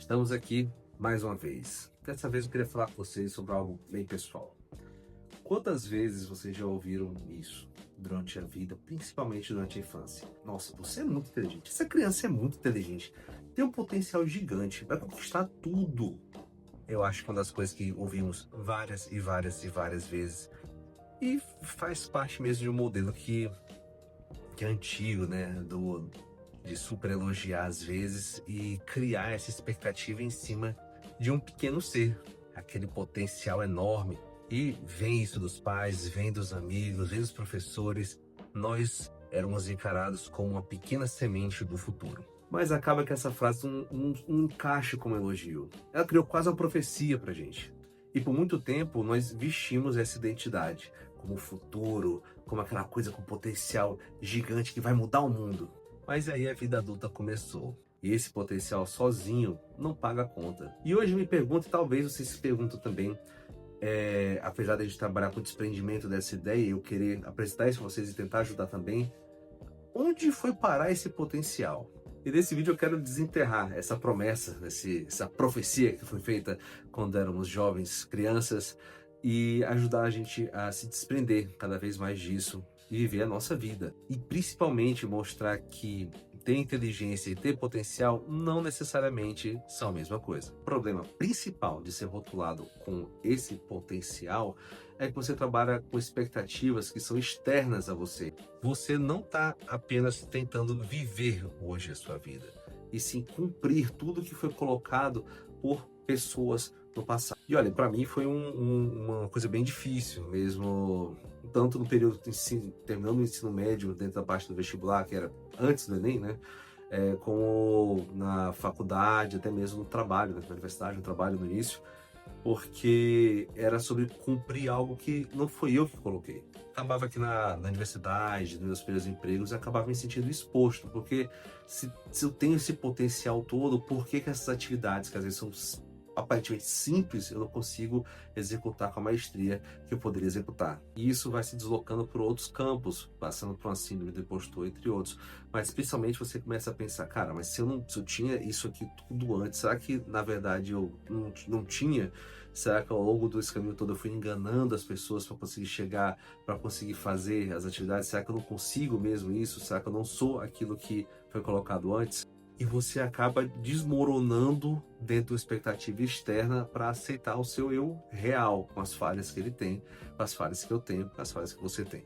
Estamos aqui mais uma vez. Dessa vez eu queria falar com vocês sobre algo bem pessoal. Quantas vezes vocês já ouviram isso durante a vida, principalmente durante a infância? Nossa, você é muito inteligente. Essa criança é muito inteligente. Tem um potencial gigante, vai conquistar tudo. Eu acho que uma das coisas que ouvimos várias e várias e várias vezes. E faz parte mesmo de um modelo que é antigo, né? De super elogiar às vezes e criar essa expectativa em cima de um pequeno ser, aquele potencial enorme. E vem isso dos pais, vem dos amigos, vem dos professores. Nós éramos encarados como uma pequena semente do futuro. Mas acaba que essa frase não encaixa como elogio. Ela criou quase uma profecia pra gente. E por muito tempo nós vestimos essa identidade como o futuro, como aquela coisa com potencial gigante que vai mudar o mundo. Mas aí a vida adulta começou. E esse potencial sozinho não paga a conta. E hoje me pergunto, e talvez vocês se perguntam também, apesar de a gente trabalhar com o desprendimento dessa ideia e eu querer apresentar isso para vocês e tentar ajudar também, onde foi parar esse potencial? E nesse vídeo eu quero desenterrar essa promessa, essa profecia que foi feita quando éramos jovens, crianças, e ajudar a gente a se desprender cada vez mais disso e viver a nossa vida. E principalmente mostrar que ter inteligência e ter potencial não necessariamente são a mesma coisa. O problema principal de ser rotulado com esse potencial é que você trabalha com expectativas que são externas a você. Você não está apenas tentando viver hoje a sua vida, e sim cumprir tudo que foi colocado por pessoas no passado. E olha, para mim foi uma coisa bem difícil mesmo, tanto no período de ensino, terminando o ensino médio, dentro da parte do vestibular, que era antes do Enem, né? Como na faculdade, até mesmo no trabalho, na universidade, no trabalho no início, porque era sobre cumprir algo que não foi eu que coloquei. Acabava aqui na universidade, nos meus primeiros empregos, eu acabava me sentindo exposto, porque se eu tenho esse potencial todo, por que essas atividades, que às vezes são aparentemente simples, eu não consigo executar com a maestria que eu poderia executar? E isso vai se deslocando por outros campos, passando por uma síndrome do impostor, entre outros. Mas principalmente você começa a pensar, cara, mas se eu tinha isso aqui tudo antes, será que na verdade eu não tinha? Será que ao longo desse caminho todo eu fui enganando as pessoas para conseguir chegar, para conseguir fazer as atividades? Será que eu não consigo mesmo isso? Será que eu não sou aquilo que foi colocado antes? E você acaba desmoronando dentro da expectativa externa para aceitar o seu eu real, com as falhas que ele tem, com as falhas que eu tenho, com as falhas que você tem.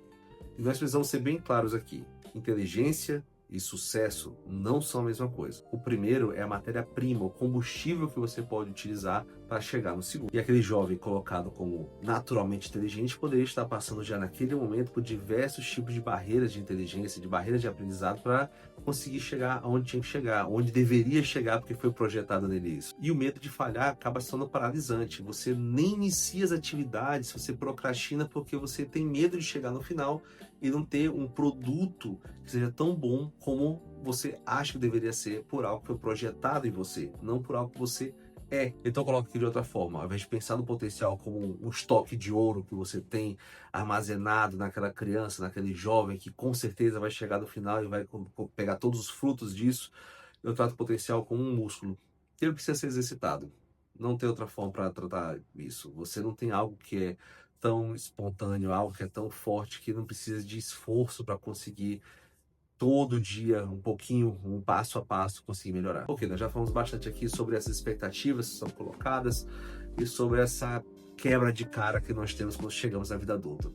E nós precisamos ser bem claros aqui. Inteligência e sucesso não são a mesma coisa. O primeiro é a matéria-prima, o combustível que você pode utilizar para chegar no segundo. E aquele jovem colocado como naturalmente inteligente poderia estar passando já naquele momento por diversos tipos de barreiras de inteligência, de barreiras de aprendizado para conseguir chegar aonde tinha que chegar, onde deveria chegar porque foi projetado nele isso. E o medo de falhar acaba sendo paralisante. Você nem inicia as atividades, você procrastina porque você tem medo de chegar no final e não ter um produto que seja tão bom como você acha que deveria ser por algo que foi projetado em você, não por algo que você é. Então coloca aqui de outra forma, ao invés de pensar no potencial como um estoque de ouro que você tem armazenado naquela criança, naquele jovem que com certeza vai chegar no final e vai pegar todos os frutos disso, eu trato o potencial como um músculo que ele precisa ser exercitado. Não tem outra forma para tratar isso. Você não tem algo que é tão espontâneo, algo que é tão forte que não precisa de esforço para conseguir todo dia, um pouquinho, um passo a passo, conseguir melhorar. Ok, nós já falamos bastante aqui sobre essas expectativas que são colocadas e sobre essa quebra de cara que nós temos quando chegamos na vida adulta.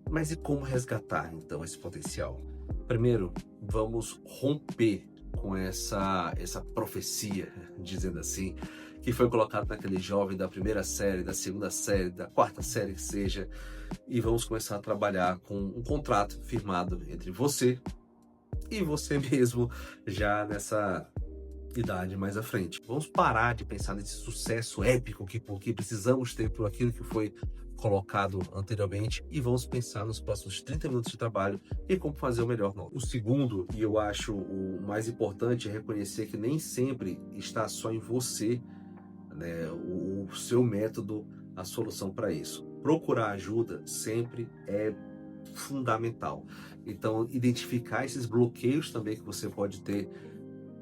Mas e como resgatar, então, esse potencial? Primeiro, vamos romper com essa profecia, dizendo assim, que foi colocado naquele jovem da primeira série, da segunda série, da quarta série que seja, e vamos começar a trabalhar com um contrato firmado entre você e você mesmo já nessa idade mais à frente. Vamos parar de pensar nesse sucesso épico que precisamos ter por aquilo que foi colocado anteriormente e vamos pensar nos próximos 30 minutos de trabalho e como fazer o melhor nosso. O segundo, e eu acho o mais importante, é reconhecer que nem sempre está só em você, né, o seu método, a solução para isso. Procurar ajuda sempre é fundamental. Então, identificar esses bloqueios também que você pode ter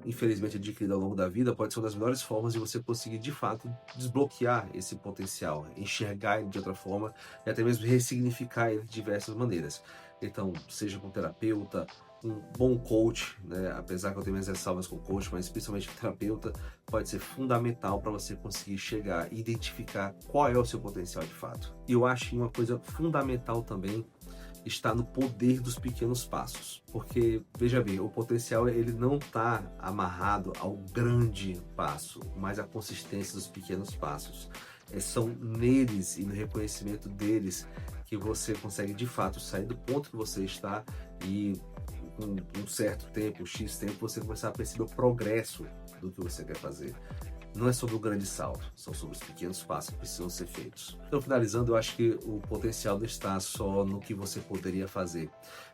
infelizmente adquirido ao longo da vida, pode ser uma das melhores formas de você conseguir de fato desbloquear esse potencial, enxergar ele de outra forma e até mesmo ressignificar ele de diversas maneiras. Então, seja com terapeuta, um bom coach, né? Apesar que eu tenho minhas ressalvas com coach, mas principalmente terapeuta, pode ser fundamental para você conseguir chegar e identificar qual é o seu potencial de fato. E eu acho que uma coisa fundamental também está no poder dos pequenos passos, porque veja bem, o potencial ele não está amarrado ao grande passo, mas à consistência dos pequenos passos. São neles e no reconhecimento deles que você consegue de fato sair do ponto que você está e com um certo tempo, um X tempo, você começar a perceber o progresso do que você quer fazer. Não é sobre o grande salto, são sobre os pequenos passos que precisam ser feitos. Então, finalizando, eu acho que o potencial não está só no que você poderia fazer,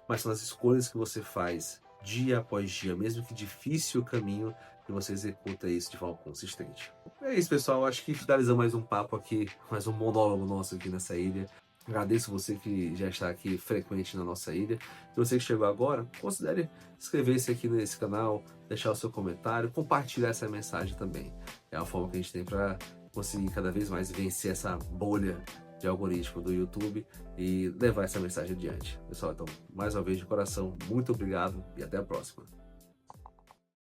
mas nas escolhas que você faz dia após dia, mesmo que difícil o caminho, que você executa isso de forma consistente. É isso, pessoal. Eu acho que finalizamos mais um papo aqui, mais um monólogo nosso aqui nessa ilha. Agradeço você que já está aqui frequente na nossa ilha. E você que chegou agora, considere inscrever-se aqui nesse canal, deixar o seu comentário, compartilhar essa mensagem também. É a forma que a gente tem para conseguir cada vez mais vencer essa bolha de algoritmo do YouTube e levar essa mensagem adiante. Pessoal, então, mais uma vez de coração, muito obrigado e até a próxima.